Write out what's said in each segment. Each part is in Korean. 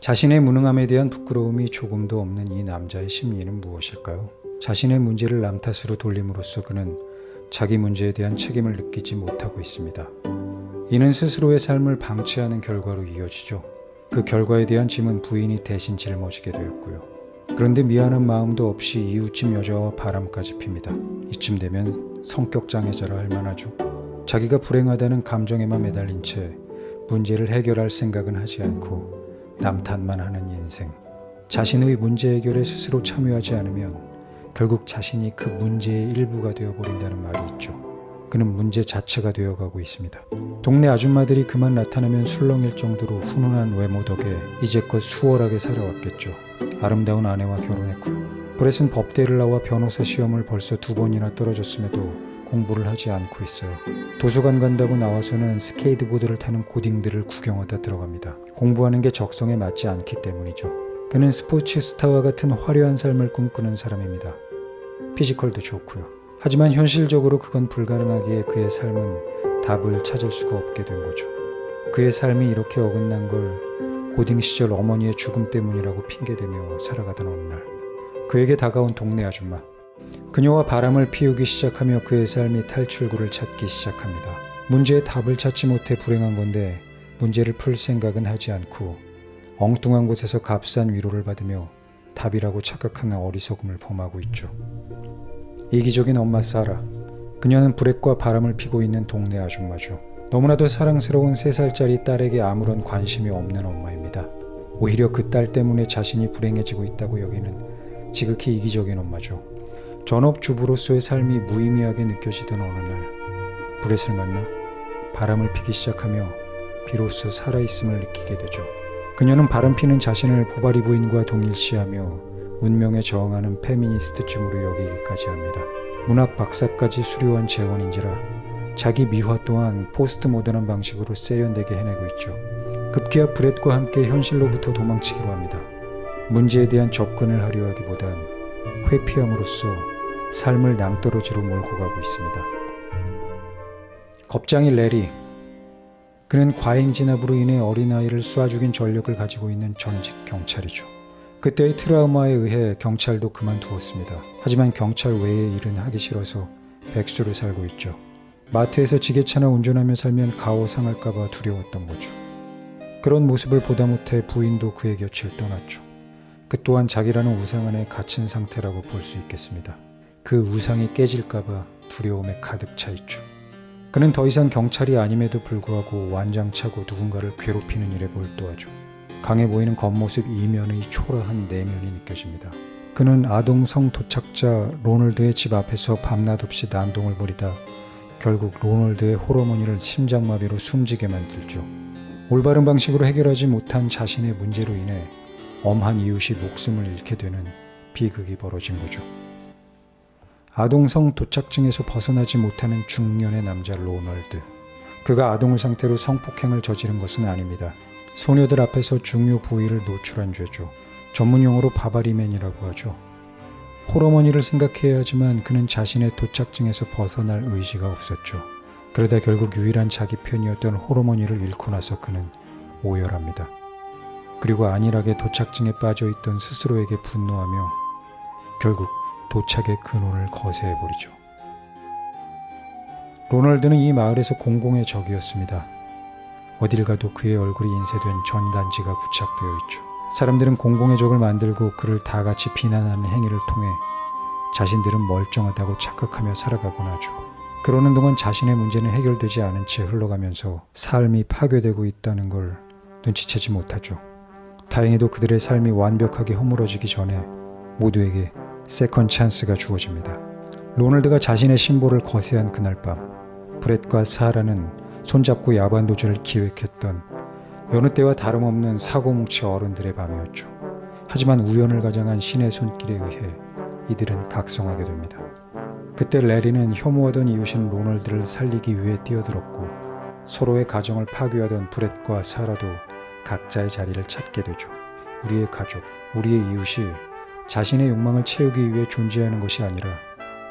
자신의 무능함에 대한 부끄러움이 조금도 없는 이 남자의 심리는 무엇일까요? 자신의 문제를 남 탓으로 돌림으로써 그는 자기 문제에 대한 책임을 느끼지 못하고 있습니다. 이는 스스로의 삶을 방치하는 결과로 이어지죠. 그 결과에 대한 짐은 부인이 대신 짊어지게 되었고요. 그런데 미안한 마음도 없이 이웃집 여자와 바람까지 핍니다. 이쯤 되면 성격 장애자라 할 만하죠. 자기가 불행하다는 감정에만 매달린 채 문제를 해결할 생각은 하지 않고 남 탓만 하는 인생. 자신의 문제 해결에 스스로 참여하지 않으면 결국 자신이 그 문제의 일부가 되어버린다는 말이 있죠. 그는 문제 자체가 되어가고 있습니다. 동네 아줌마들이 그만 나타나면 술렁일 정도로 훈훈한 외모 덕에 이제껏 수월하게 살아왔겠죠. 아름다운 아내와 결혼했고요. 브렛은 법대를 나와 변호사 시험을 벌써 2번이나 떨어졌음에도 공부를 하지 않고 있어요. 도서관 간다고 나와서는 스케이트보드를 타는 고딩들을 구경하다 들어갑니다. 공부하는 게 적성에 맞지 않기 때문이죠. 그는 스포츠 스타와 같은 화려한 삶을 꿈꾸는 사람입니다. 피지컬도 좋고요. 하지만 현실적으로 그건 불가능하기에 그의 삶은 답을 찾을 수가 없게 된 거죠. 그의 삶이 이렇게 어긋난 걸 고딩 시절 어머니의 죽음 때문이라고 핑계대며 살아가던 어느 날 그에게 다가온 동네 아줌마. 그녀와 바람을 피우기 시작하며 그의 삶이 탈출구를 찾기 시작합니다. 문제의 답을 찾지 못해 불행한 건데 문제를 풀 생각은 하지 않고 엉뚱한 곳에서 값싼 위로를 받으며 답이라고 착각하는 어리석음을 범하고 있죠. 이기적인 엄마 사라. 그녀는 브렛과 바람을 피고 있는 동네 아줌마죠. 너무나도 사랑스러운 3살짜리 딸에게 아무런 관심이 없는 엄마입니다. 오히려 그 딸 때문에 자신이 불행해지고 있다고 여기는 지극히 이기적인 엄마죠. 전업주부로서의 삶이 무의미하게 느껴지던 어느 날 브렛을 만나 바람을 피기 시작하며 비로소 살아있음을 느끼게 되죠. 그녀는 바람 피는 자신을 보바리 부인과 동일시하며 운명에 저항하는 페미니스트쯤으로 여기기까지 합니다. 문학 박사까지 수료한 재원인지라 자기 미화 또한 포스트 모던한 방식으로 세련되게 해내고 있죠. 급기야 브렛과 함께 현실로부터 도망치기로 합니다. 문제에 대한 접근을 하려 하기보단 회피함으로써 삶을 낭떠러지로 몰고 가고 있습니다. 겁장이 레리. 그는 과잉 진압으로 인해 어린아이를 쏴 죽인 전력을 가지고 있는 전직 경찰이죠. 그때의 트라우마에 의해 경찰도 그만두었습니다. 하지만 경찰 외의 일은 하기 싫어서 백수로 살고 있죠. 마트에서 지게차나 운전하며 살면 가오상할까봐 두려웠던 거죠. 그런 모습을 보다 못해 부인도 그의 곁을 떠났죠. 그 또한 자기라는 우상 안에 갇힌 상태라고 볼 수 있겠습니다. 그 우상이 깨질까봐 두려움에 가득 차 있죠. 그는 더 이상 경찰이 아님에도 불구하고 완장차고 누군가를 괴롭히는 일에 몰두하죠. 강해 보이는 겉모습 이면의 초라한 내면이 느껴집니다. 그는 아동성 도착자 로널드의 집 앞에서 밤낮 없이 난동을 부리다 결국 로널드의 홀어머니를 심장마비로 숨지게 만들죠. 올바른 방식으로 해결하지 못한 자신의 문제로 인해 엄한 이웃이 목숨을 잃게 되는 비극이 벌어진 거죠. 아동성 도착증에서 벗어나지 못하는 중년의 남자 로널드. 그가 아동을 상태로 성폭행을 저지른 것은 아닙니다. 소녀들 앞에서 중요 부위를 노출한 죄죠. 전문용어로 바바리맨이라고 하죠. 홀어머니를 생각해야 하지만 그는 자신의 도착증에서 벗어날 의지가 없었죠. 그러다 결국 유일한 자기 편이었던 홀어머니를 잃고 나서 그는 오열합니다. 그리고 안일하게 도착증에 빠져있던 스스로에게 분노하며 결국 도착의 근원을 거세해버리죠. 로널드는 이 마을에서 공공의 적이었습니다. 어딜 가도 그의 얼굴이 인쇄된 전단지가 부착되어 있죠. 사람들은 공공의 적을 만들고 그를 다 같이 비난하는 행위를 통해 자신들은 멀쩡하다고 착각하며 살아가곤 하죠. 그러는 동안 자신의 문제는 해결되지 않은 채 흘러가면서 삶이 파괴되고 있다는 걸 눈치채지 못하죠. 다행히도 그들의 삶이 완벽하게 허물어지기 전에 모두에게 세컨 찬스가 주어집니다. 로널드가 자신의 신보를 거세한 그날 밤 브렛과 사라는 손잡고 야반도주를 기획했던 여느 때와 다름없는 사고뭉치 어른들의 밤이었죠. 하지만 우연을 가장한 신의 손길에 의해 이들은 각성하게 됩니다. 그때 레리는 혐오하던 이웃인 로널드를 살리기 위해 뛰어들었고 서로의 가정을 파괴하던 브렛과 사라도 각자의 자리를 찾게 되죠. 우리의 가족, 우리의 이웃이 자신의 욕망을 채우기 위해 존재하는 것이 아니라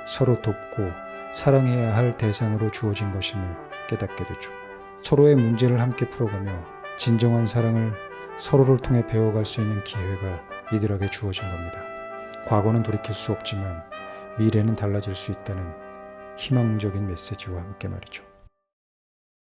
서로 돕고 사랑해야 할 대상으로 주어진 것임을 깨닫게 되죠. 서로의 문제를 함께 풀어가며 진정한 사랑을 서로를 통해 배워갈 수 있는 기회가 이들에게 주어진 겁니다. 과거는 돌이킬 수 없지만 미래는 달라질 수 있다는 희망적인 메시지와 함께 말이죠.